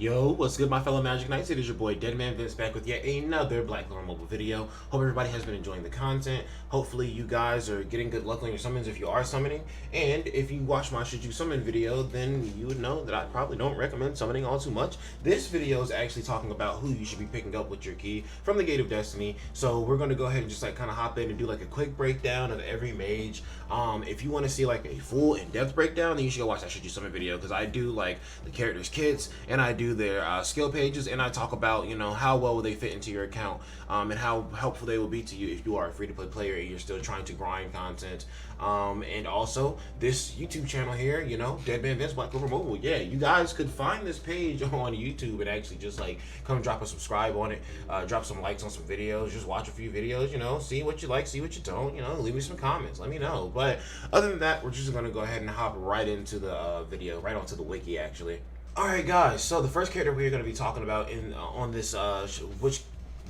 Yo, what's good, my fellow Magic Knights? It is your boy DEADMANVINCE back with yet another Black Clover mobile video. Hope everybody has been enjoying the content. Hopefully you guys are getting good luck on your summons if you are summoning. And if you watch my Should You Summon video, then you would know that I probably don't recommend summoning all too much. This video is actually talking about who you should be picking up with your key from the Gate of Destiny. So we're going to go ahead and just kind of hop in and do like a quick breakdown of every mage. If you want to see like a full in-depth breakdown, then you should go watch that Should You Summon video, because I do like the characters' kits and I do their skill pages, and I talk about, you know, how well will they fit into your account, and how helpful they will be to you if you are a free-to-play player and you're still trying to grind content. And also this YouTube channel here, you know, DEADMANVINCE Black Clover Mobile. Yeah, you guys could find this page on YouTube and actually just like come drop a subscribe on it, drop some likes on some videos, just watch a few videos, you know, see what you like, see what you don't, you know, leave me some comments, let me know. But other than that, we're just gonna go ahead and hop right into the video, right onto the wiki actually. Alright guys, so the first character we're going to be talking about in on this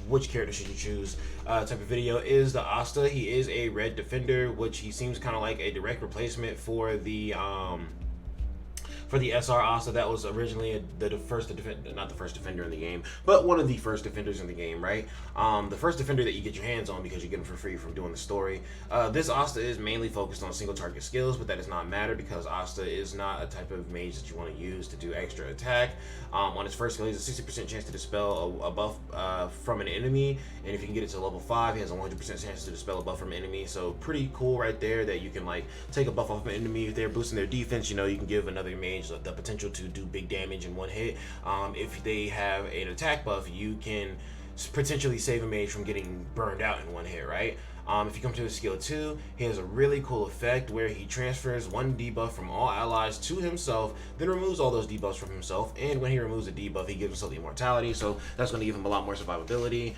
which character should you choose type of video is the Asta. He is a red defender, which he seems kind of like a direct replacement for the SR Asta that was originally not the first defender in the game, but one of the first defenders in the game, right? The first defender that you get your hands on because you get him for free from doing the story. This Asta is mainly focused on single target skills, but that does not matter because Asta is not a type of mage that you want to use to do extra attack. On his first skill, he has a 60% chance to dispel a buff from an enemy, and if you can get it to level 5, he has a 100% chance to dispel a buff from an enemy. So pretty cool right there that you can like take a buff off an enemy. If they're boosting their defense, you know, you can give another mage the potential to do big damage in one hit. If they have an attack buff, you can potentially save a mage from getting burned out in one hit, right? If you come to his skill 2, he has a really cool effect where he transfers one debuff from all allies to himself, then removes all those debuffs from himself, and when he removes a debuff, he gives himself the immortality, so that's going to give him a lot more survivability.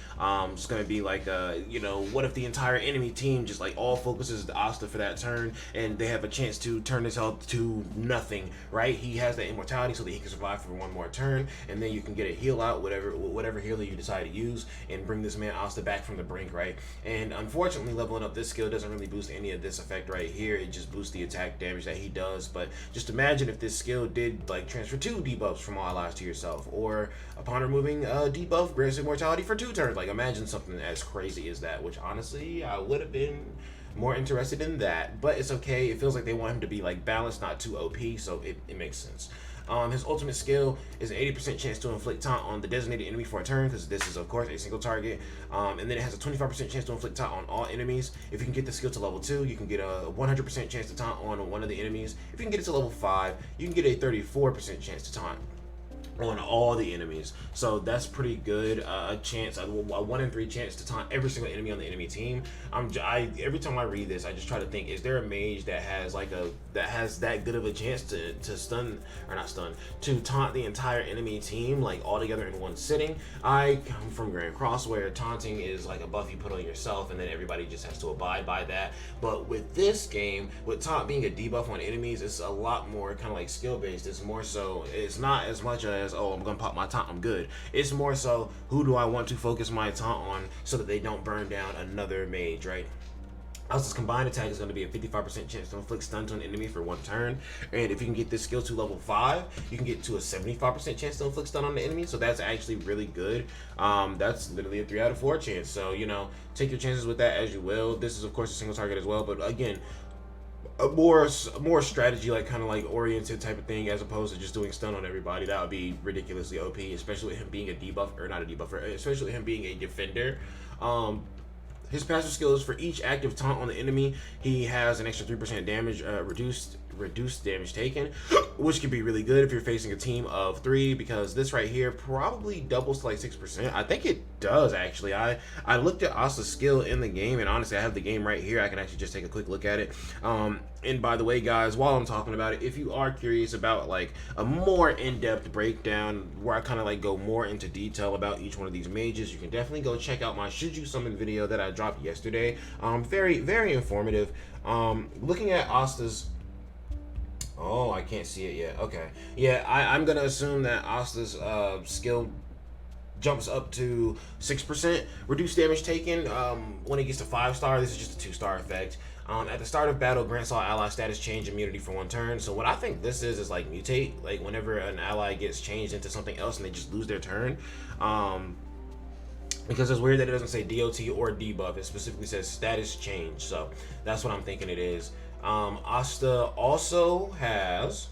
It's going to be like, you know, what if the entire enemy team just like all focuses the Asta for that turn, and they have a chance to turn his health to nothing, right? He has that immortality so that he can survive for one more turn, and then you can get a heal out, whatever healer you decide to use, and bring this man Asta back from the brink, right? And unfortunately, leveling up this skill doesn't really boost any of this effect right here. It just boosts the attack damage that he does. But just imagine if this skill did like transfer 2 debuffs from all allies to yourself, or upon removing a debuff grants immortality for 2 turns. Like imagine something as crazy as that, which honestly I would have been more interested in that, but it's okay. It feels like they want him to be like balanced, not too OP, so it makes sense. His ultimate skill is an 80% chance to inflict taunt on the designated enemy for a turn, because this is of course a single target, and then it has a 25% chance to inflict taunt on all enemies. If you can get the skill to level 2, you can get a 100% chance to taunt on one of the enemies. If you can get it to level 5, you can get a 34% chance to taunt on all the enemies. So that's pretty good. A 1 in 3 chance to taunt every single enemy on the enemy team. Every time I read this, I just try to think, is there a mage that has like that good of a chance to stun, or not stun, to taunt the entire enemy team like all together in one sitting? I come from Grand Cross where taunting is like a buff you put on yourself and then everybody just has to abide by that. But with this game, with taunt being a debuff on enemies, it's a lot more kind of like skill based. It's more so, it's not as much as, oh, I'm gonna pop my taunt, I'm good. It's more so, who do I want to focus my taunt on so that they don't burn down another mage, right? Asta's combined attack is going to be a 55% chance to inflict stun to an enemy for 1 turn, and if you can get this skill to level 5, you can get to a 75% chance to inflict stun on the enemy, so that's actually really good. That's literally a 3 out of 4 chance, so, you know, take your chances with that as you will. This is of course a single target as well, but again, a more strategy, like kind of like oriented type of thing, as opposed to just doing stun on everybody. That would be ridiculously OP, especially with him being a debuff, or not a debuffer, especially with him being a defender. His passive skill is for each active taunt on the enemy, he has an extra 3% damage, reduced damage taken, which can be really good if you're facing a team of 3, because this right here probably doubles to like 6%. I think it does actually. I looked at Asta's skill in the game, and honestly I have the game right here. I can actually just take a quick look at it. And by the way guys, while I'm talking about it, if you are curious about like a more in-depth breakdown where I kind of like go more into detail about each one of these mages, you can definitely go check out my Should You Summon video that I dropped yesterday. Very informative. Looking at Asta's, oh, I can't see it yet. Okay, yeah, I'm gonna assume that Asta's skill jumps up to 6% reduced damage taken when it gets to 5-star. This is just a 2-star effect. At the start of battle, grants all ally status change immunity for 1 turn. So what I think this is like mutate, like whenever an ally gets changed into something else and they just lose their turn. Because it's weird that it doesn't say DOT or debuff. It specifically says status change. So that's what I'm thinking it is. Asta also has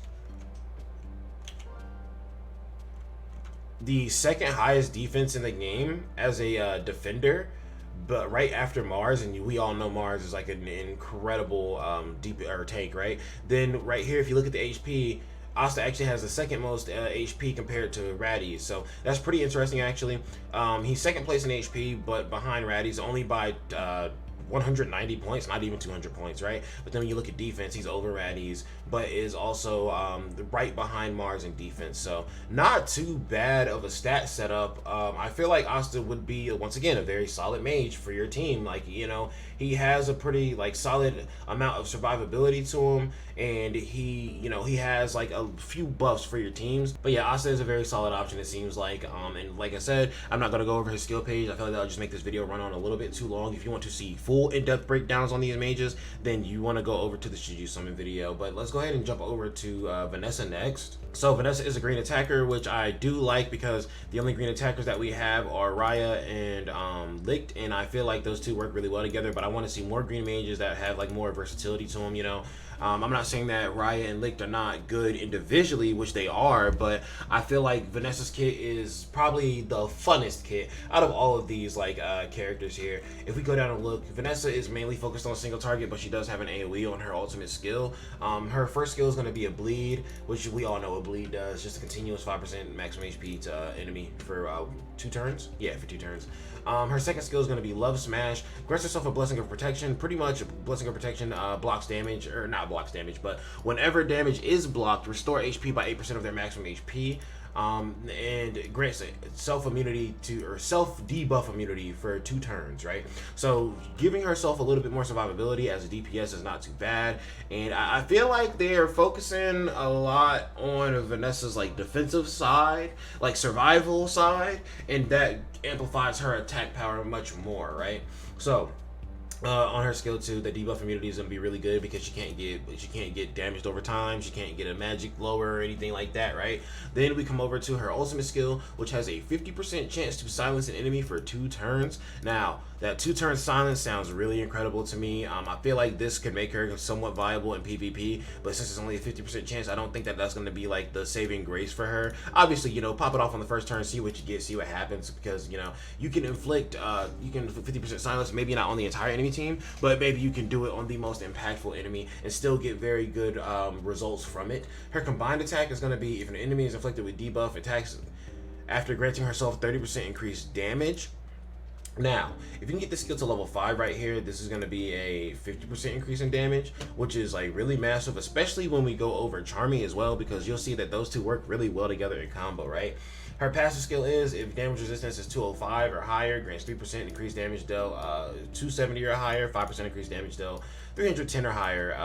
the 2nd highest defense in the game as a defender, but right after Mars, and we all know Mars is like an incredible deep or tank, right? Then right here, if you look at the HP, Asta actually has the 2nd most HP compared to Raddy's, so that's pretty interesting actually. He's 2nd place in HP, but behind Raddy's only by 190 points, not even 200 points, right? But then when you look at defense, he's over Raddy's, but is also right behind Mars in defense. So not too bad of a stat setup. I feel like Asta would be, once again, a very solid mage for your team. Like, you know, he has a pretty like solid amount of survivability to him, and he, you know, he has like a few buffs for your teams. But yeah, Asta is a very solid option, it seems like. And like I said, I'm not gonna go over his skill page. I feel like that'll just make this video run on a little bit too long. If you want to see full in-depth breakdowns on these mages, then you want to go over to the Shiju Summon video. But let's go ahead and jump over to Vanessa next. So Vanessa is a green attacker, which I do like because the only green attackers that we have are Raya and Licht, and I feel like those two work really well together. But I want to see more green mages that have like more versatility to them, you know. I'm not saying that Raya and Licht are not good individually, which they are, but I feel like Vanessa's kit is probably the funnest kit out of all of these like characters here. If we go down and look, Vanessa is mainly focused on single target, but she does have an AoE on her ultimate skill. Her first skill is going to be a bleed, which we all know what bleed does, just a continuous 5% maximum HP to enemy for 2 turns. Yeah, for 2 turns. Her second skill is going to be Love Smash. Grants herself a Blessing of Protection. Pretty much Blessing of Protection blocks damage, or not blocks damage, but whenever damage is blocked, restore HP by 8% of their maximum HP. And grants self immunity to, or self debuff immunity for 2 turns, right? So giving herself a little bit more survivability as a DPS is not too bad. And I feel like they are focusing a lot on Vanessa's like defensive side, like survival side, and that amplifies her attack power much more, right? So on her skill 2, the debuff immunity is going to be really good because she can't get damaged over time. She can't get a magic blower or anything like that, right? Then we come over to her ultimate skill, which has a 50% chance to silence an enemy for 2 turns. Now, that 2-turn silence sounds really incredible to me. I feel like this could make her somewhat viable in PvP, but since it's only a 50% chance, I don't think that that's going to be like the saving grace for her. Obviously, you know, pop it off on the first turn, see what you get, see what happens, because, you know, you can inflict 50% silence, maybe not on the entire enemy team, but maybe you can do it on the most impactful enemy and still get very good results from it. Her combined attack is going to be, if an enemy is inflicted with debuff, attacks after granting herself 30% increased damage. Now, if you can get this skill to level 5 right here, this is going to be a 50% increase in damage, which is like really massive, especially when we go over Charmy as well, because you'll see that those two work really well together in combo, right? Her passive skill is, if damage resistance is 205 or higher, grants 3% increased damage dealt, 270 or higher, 5% increased damage dealt, 310 or higher,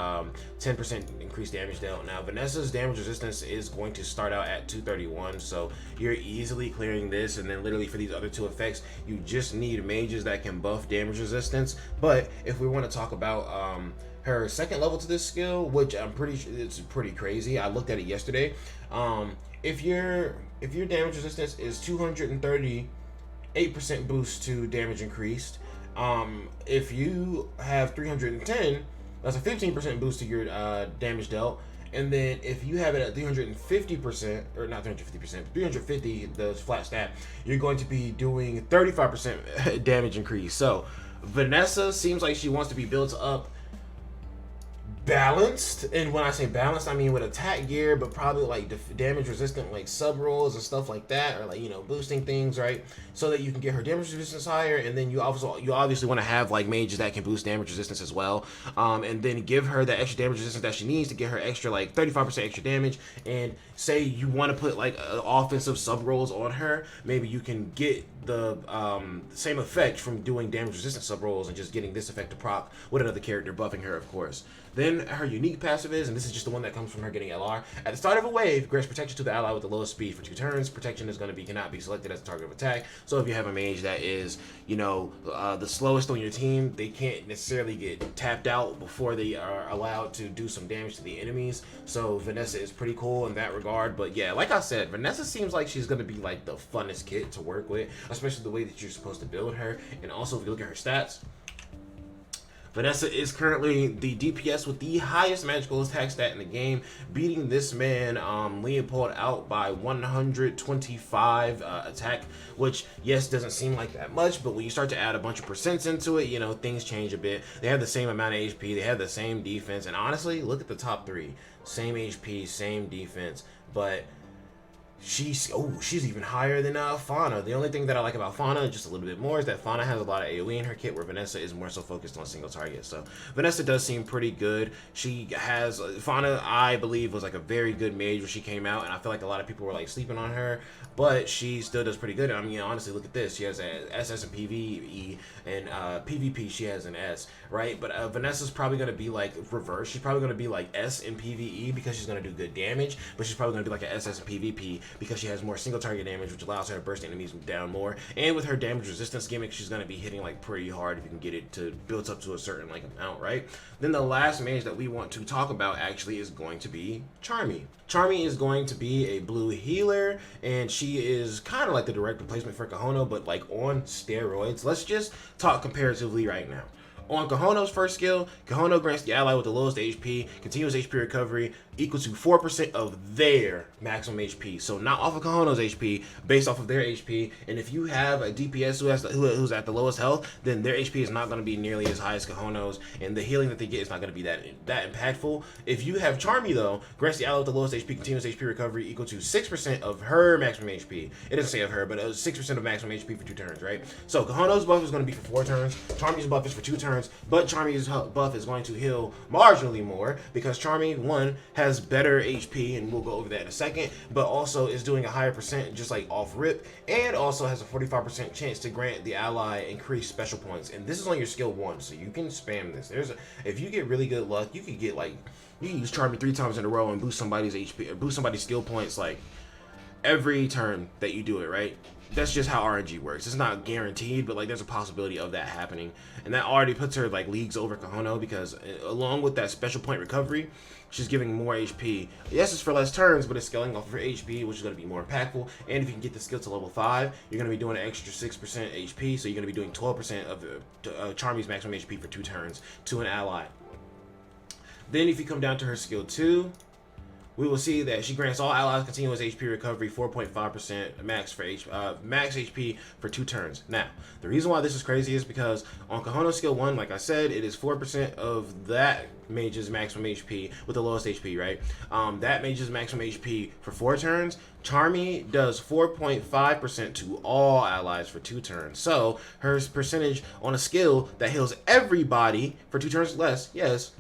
10% increased damage dealt. Now, Vanessa's damage resistance is going to start out at 231, so you're easily clearing this, and then literally for these other 2 effects, you just need mages that can buff damage resistance. But if we want to talk about her second level to this skill, which I'm pretty sure it's pretty crazy. I looked at it yesterday. If your damage resistance is 238% boost to damage increased, if you have 310, that's a 15% boost to your damage dealt. And then if you have it at 350%, or not 350%, 350, the flat stat, you're going to be doing 35% damage increase. So Vanessa seems like she wants to be built up balanced, and when I say balanced, I mean with attack gear, but probably like damage resistant, like sub rolls and stuff like that, or like, you know, boosting things, right? So that you can get her damage resistance higher, and then you obviously want to have like mages that can boost damage resistance as well, and then give her the extra damage resistance that she needs to get her extra like 35% extra damage. And say you want to put like offensive sub rolls on her, maybe you can get same effect from doing damage resistance sub rolls and just getting this effect to proc with another character buffing her, of course. Then her unique passive is, and this is just the one that comes from her getting LR. At the start of a wave, grants protection to the ally with the lowest speed for 2 turns. Protection is going to be cannot be selected as a target of attack. So if you have a mage that is, you know, the slowest on your team, they can't necessarily get tapped out before they are allowed to do some damage to the enemies. So Vanessa is pretty cool in that regard. But yeah, like I said, Vanessa seems like she's going to be like the funnest kit to work with, especially the way that you're supposed to build her. And also, if you look at her stats, Vanessa is currently the DPS with the highest magical attack stat in the game, beating this man, Leopold, out by 125 attack, which, yes, doesn't seem like that much, but when you start to add a bunch of percents into it, you know, things change a bit. They have the same amount of HP, they have the same defense, and honestly, look at the top 3. Same HP, same defense, but she's even higher than Fauna. The only thing that I like about Fauna just a little bit more is that Fauna has a lot of AoE in her kit, where Vanessa is more so focused on single target. So Vanessa does seem pretty good. She has Fauna, I believe, was like a very good mage when she came out, and I feel like a lot of people were like sleeping on her, but she still does pretty good. I mean, honestly, look at this. She has a SS in PvE, and PvP she has an S, right? But Vanessa's probably going to be like reverse. She's probably going to be like S in PvE because she's going to do good damage, but she's probably going to be like an SS in PvP because she has more single target damage, which allows her to burst enemies down more. And with her damage resistance gimmick, she's going to be hitting like pretty hard if you can get it to build up to a certain like amount, right? Then the last mage that we want to talk about actually is going to be Charmy. Charmy is going to be a blue healer, and she is kind of like the direct replacement for Kahono, but like on steroids. Let's just talk comparatively right now. On Kahono's first skill, Kahono grants the ally with the lowest HP continuous HP recovery equal to 4% of their maximum HP. So not off of Kahono's HP, based off of their HP. And if you have a DPS who's at the lowest health, then their HP is not going to be nearly as high as Kahono's, and the healing that they get is not going to be that impactful. If you have Charmy though, grants the ally with the lowest HP continuous HP recovery equal to 6% of her maximum HP. It doesn't say of her, but 6% of maximum HP for 2 turns, right? So Kahono's buff is going to be for 4 turns. Charmy's buff is for 2 turns. But Charmy's buff is going to heal marginally more because Charmy, one, has better HP, and we'll go over that in a second, but also is doing a higher percent just like off rip, and also has a 45% chance to grant the ally increased special points. And this is on your skill 1, so you can spam this. If you get really good luck, you can get like, you can use Charmy 3 times in a row and boost somebody's HP, or boost somebody's skill points like every turn that you do it, right? That's just how RNG works. It's not guaranteed, but like there's a possibility of that happening, and that already puts her like leagues over Kahono, because along with that special point recovery, she's giving more HP. Yes, it's for less turns, but it's scaling off of her HP, which is going to be more impactful. And if you can get the skill to level 5, you're going to be doing an extra 6% HP, so you're going to be doing 12% of Charmy's maximum HP for 2 turns to an ally. Then if you come down to her skill 2, we will see that she grants all allies continuous HP recovery 4.5% max HP for 2 turns. Now, the reason why this is crazy is because on Kahono's skill 1, like I said, it is 4% of that mage's maximum HP with the lowest HP, right? That mage's maximum HP for 4 turns. Charmy does 4.5% to all allies for 2 turns. So her percentage on a skill that heals everybody for 2 turns less, yes,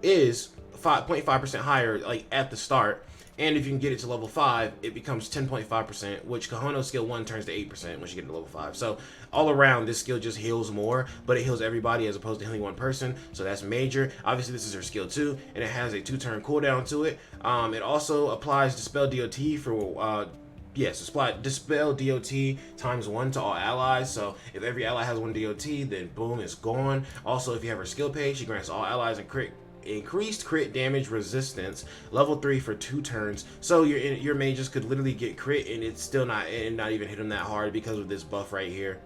is 5.5% higher like at the start. And if you can get it to level 5, it becomes 10.5%, which Kahono's skill 1 turns to 8% once you get to level 5. So all around, this skill just heals more, but it heals everybody as opposed to healing one person, so that's major. Obviously, this is her skill 2, and it has a 2-turn cooldown to it. It also applies Dispel DOT for yes, Dispel DOT times 1 to all allies. So if every ally has 1 DOT, then boom, it's gone. Also, if you have her skill page, she grants all allies increased crit damage resistance level 3 for 2 turns. So your mages could literally get crit and it's still not even hit them that hard because of this buff right here.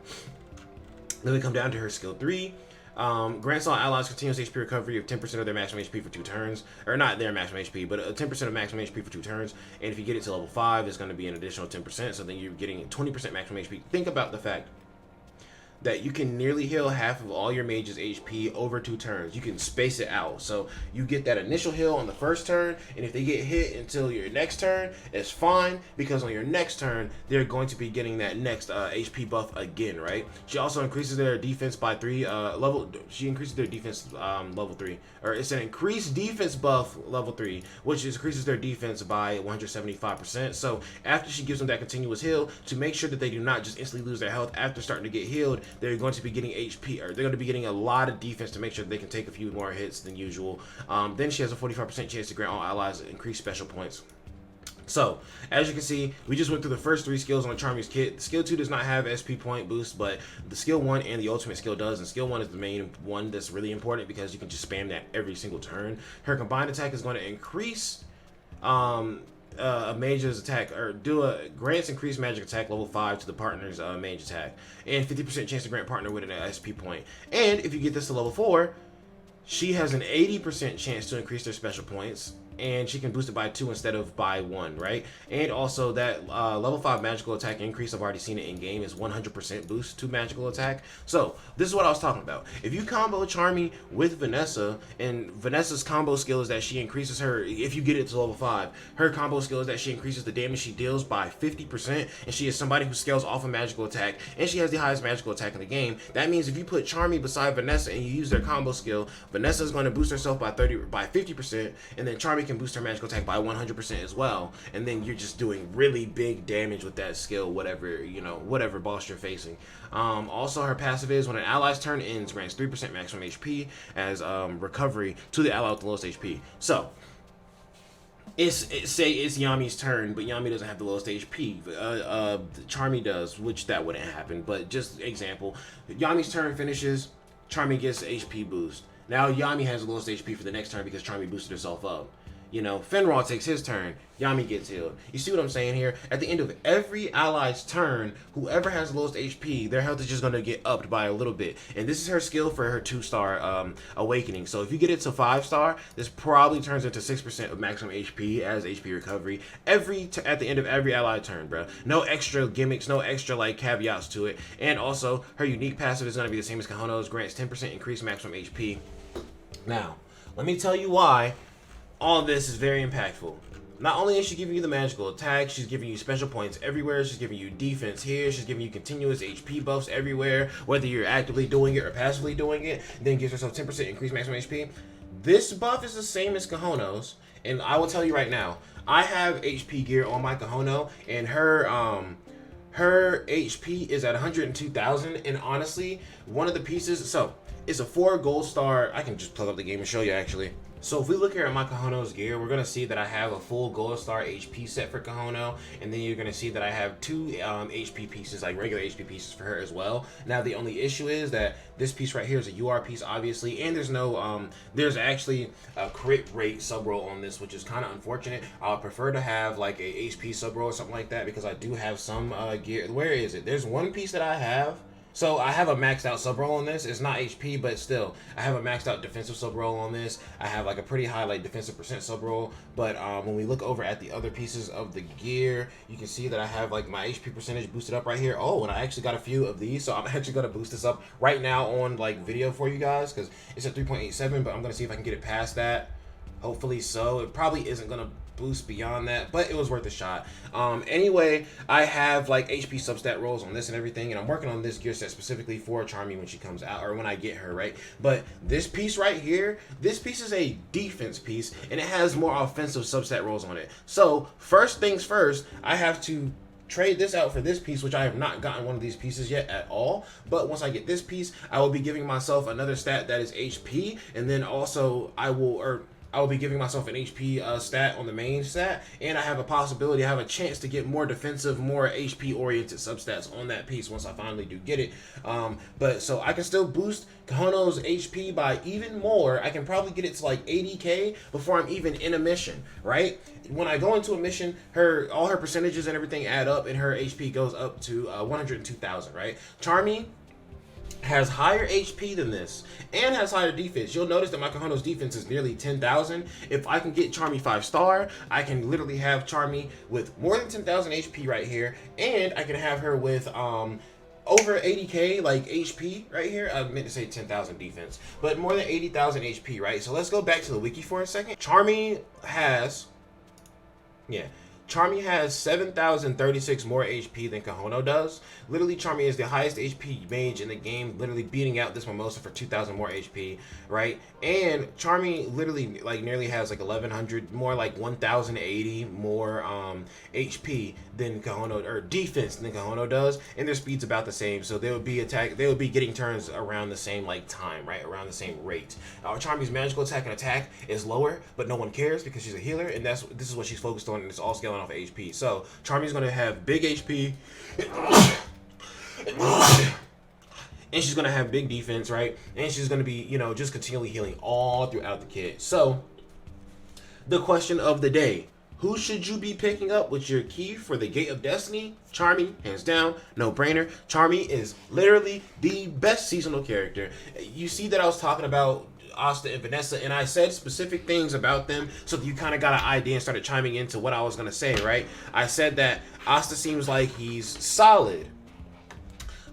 Then we come down to her skill 3. Grants all allies continuous HP recovery of 10% of their maximum HP for 2 turns, or not their maximum HP, but 10% of maximum HP for 2 turns. And if you get it to level 5, it's going to be an additional 10%. So then you're getting 20% maximum HP. Think about the fact that you can nearly heal half of all your mage's HP over 2 turns. You can space it out. So you get that initial heal on the first turn, and if they get hit until your next turn, it's fine, because on your next turn, they're going to be getting that next HP buff again, right? She also increases their defense by 3 she increases their defense level 3, or it's an increased defense buff level 3, which increases their defense by 175%. So after she gives them that continuous heal, to make sure that they do not just instantly lose their health after starting to get healed, they're going to be getting HP, or they're going to be getting a lot of defense to make sure that they can take a few more hits than usual. Then she has a 45% chance to grant all allies increased special points. So, as you can see, we just went through the first 3 skills on Charmy's kit. Skill 2 does not have SP point boost, but the skill 1 and the ultimate skill does, and skill 1 is the main one that's really important because you can just spam that every single turn. Her combined attack is going to increase a mage's attack, or grants increased magic attack level 5 to the partner's mage attack, and 50% chance to grant partner with an SP point. And if you get this to level 4, she has an 80% chance to increase their special points, and she can boost it by 2 instead of by 1, right? And also that level 5 magical attack increase, I've already seen it in game, is 100% boost to magical attack. So this is what I was talking about. If you combo Charmy with Vanessa, and Vanessa's combo skill is that she increases her, if you get it to level 5, her combo skill is that she increases the damage she deals by 50%, and she is somebody who scales off a magical attack, and she has the highest magical attack in the game. That means if you put Charmy beside Vanessa and you use their combo skill, Vanessa is going to boost herself by 50%, and then Charmy can boost her magical attack by 100% as well, and then you're just doing really big damage with that skill, whatever boss you're facing. Also, her passive is when an ally's turn ends, grants 3% maximum HP as recovery to the ally with the lowest HP. So say it's Yami's turn, but Yami doesn't have the lowest HP. Charmy does, which that wouldn't happen, but just example, Yami's turn finishes, Charmy gets HP boost. Now Yami has the lowest HP for the next turn because Charmy boosted herself up. Fenrir takes his turn, Yami gets healed. You see what I'm saying here? At the end of every ally's turn, whoever has the lowest HP, their health is just going to get upped by a little bit. And this is her skill for her 2-star awakening. So if you get it to 5-star, this probably turns into 6% of maximum HP as HP recovery at the end of every ally turn, bro. No extra gimmicks, no extra caveats to it. And also, her unique passive is going to be the same as Kahono's, grants 10% increased maximum HP. Now, let me tell you why all this is very impactful. Not only is she giving you the magical attack, she's giving you special points everywhere, she's giving you defense here, she's giving you continuous HP buffs everywhere, whether you're actively doing it or passively doing it, then gives herself 10% increased maximum HP. This buff is the same as Kahono's, and I will tell you right now, I have HP gear on my Kahono, and her HP is at 102,000, and honestly, one of the pieces, so it's a 4 gold star. I can just plug up the game and show you actually. So if we look here at my Kahono's gear, we're going to see that I have a full gold star HP set for Kahono, and then you're going to see that I have 2 HP pieces, like regular HP pieces for her as well. Now the only issue is that this piece right here is a UR piece, obviously, and there's no, there's actually a crit rate sub roll on this, which is kind of unfortunate. I would prefer to have like a HP sub roll or something like that, because I do have some gear. Where is it? There's one piece that I have. So I have a maxed out sub roll on this. It's not HP, but still, I have a maxed out defensive sub roll on this. I have like a pretty high defensive percent sub roll. But when we look over at the other pieces of the gear, you can see that I have like my HP percentage boosted up right here. Oh, and I actually got a few of these, so I'm actually gonna boost this up right now on video for you guys, because it's at 3.87. But I'm gonna see if I can get it past that. Hopefully so. It probably isn't gonna boost beyond that, but it was worth a shot. Anyway, I have HP substat rolls on this and everything, and I'm working on this gear set specifically for Charmy when she comes out, or when I get her, right? But this piece right here, this piece is a defense piece, and it has more offensive substat rolls on it. So first things first, I have to trade this out for this piece, which I have not gotten one of these pieces yet at all. But once I get this piece, I will be giving myself another stat that is HP, and then also I will be giving myself an HP stat on the main stat, and I have a chance to get more defensive, more HP oriented substats on that piece once I finally do get it. But so I can still boost Kahono's HP by even more. I can probably get it to 80k before I'm even in a mission, right? When I go into a mission, all her percentages and everything add up, and her HP goes up to 102,000, right? Charmy has higher HP than this and has higher defense. You'll notice that my Kahono's defense is nearly 10,000. If I can get Charmy 5-star, I can literally have Charmy with more than 10,000 HP right here, and I can have her with over 80k like HP right here. I meant to say 10,000 defense, but more than 80,000 HP, right? So let's go back to the wiki for a second. Charmy has 7,036 more HP than Kahono does. Literally, Charmy is the highest HP mage in the game, literally beating out this Mimosa for 2,000 more HP, right? And Charmy literally like nearly has like 1,100 more, like 1,080 more HP than Kahono, or defense than Kahono does, and their speed's about the same. So they would be getting turns around the same like time, right? Around the same rate. Charmy's magical attack is lower, but no one cares because she's a healer, and this is what she's focused on, and it's all scaling off of HP. So Charmy's gonna have big HP and she's gonna have big defense, right? And she's gonna be, you know, just continually healing all throughout the kit. So the question of the day: who should you be picking up with your key for the Gate of Destiny? Charmy, hands down, no brainer. Charmy is literally the best seasonal character. You see that I was talking about Asta and Vanessa, and I said specific things about them so that you kind of got an idea and started chiming into what I was going to say, right? I said that Asta seems like he's solid.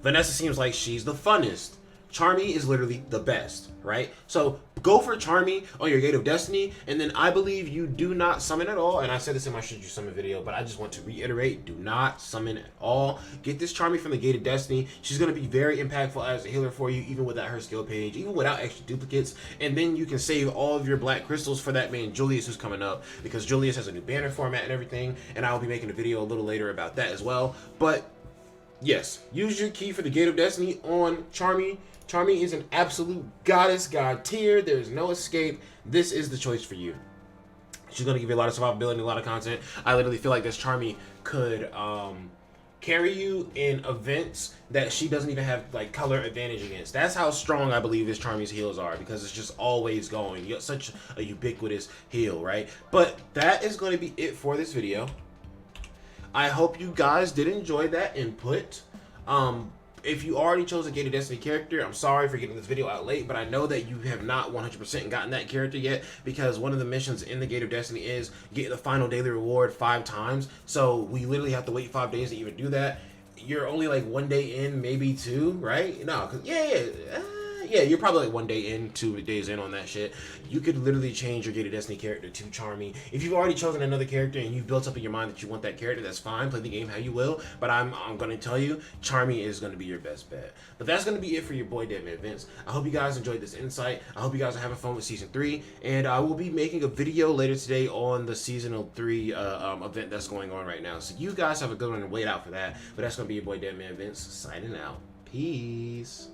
Vanessa seems like she's the funnest. Charmy is literally the best, right? So go for Charmy on your Gate of Destiny, and then I believe you do not summon at all. And I said this in my Should You Summon video, but I just want to reiterate, do not summon at all. Get this Charmy from the Gate of Destiny. She's going to be very impactful as a healer for you, even without her skill page, even without extra duplicates. And then you can save all of your black crystals for that man Julius who's coming up, because Julius has a new banner format and everything, and I'll be making a video a little later about that as well. But yes, use your key for the Gate of Destiny on Charmy. Charmy is an absolute goddess, god tier. There's no escape. This is the choice for you. She's going to give you a lot of survivability and a lot of content. I literally feel like this Charmy could carry you in events that she doesn't even have like color advantage against. That's how strong I believe this Charmy's heals are, because it's just always going. You got such a ubiquitous heal, right? But that is going to be it for this video. I hope you guys did enjoy that input. If you already chose a Gate of Destiny character, I'm sorry for getting this video out late, but I know that you have not 100% gotten that character yet, because one of the missions in the Gate of Destiny is get the final daily reward 5 times. So we literally have to wait 5 days to even do that. You're only like 1 day in, maybe 2, right? No, cause yeah, you're probably like 1 day in, 2 days in on that shit. You could literally change your Gate of Destiny character to Charmy. If you've already chosen another character and you've built up in your mind that you want that character, that's fine. Play the game how you will. But I'm going to tell you, Charmy is going to be your best bet. But that's going to be it for your boy, DEADMANVINCE. I hope you guys enjoyed this insight. I hope you guys are having fun with Season 3. And I will be making a video later today on the Season 3 event that's going on right now. So you guys have a good one and wait out for that. But that's going to be your boy, DEADMANVINCE, signing out. Peace.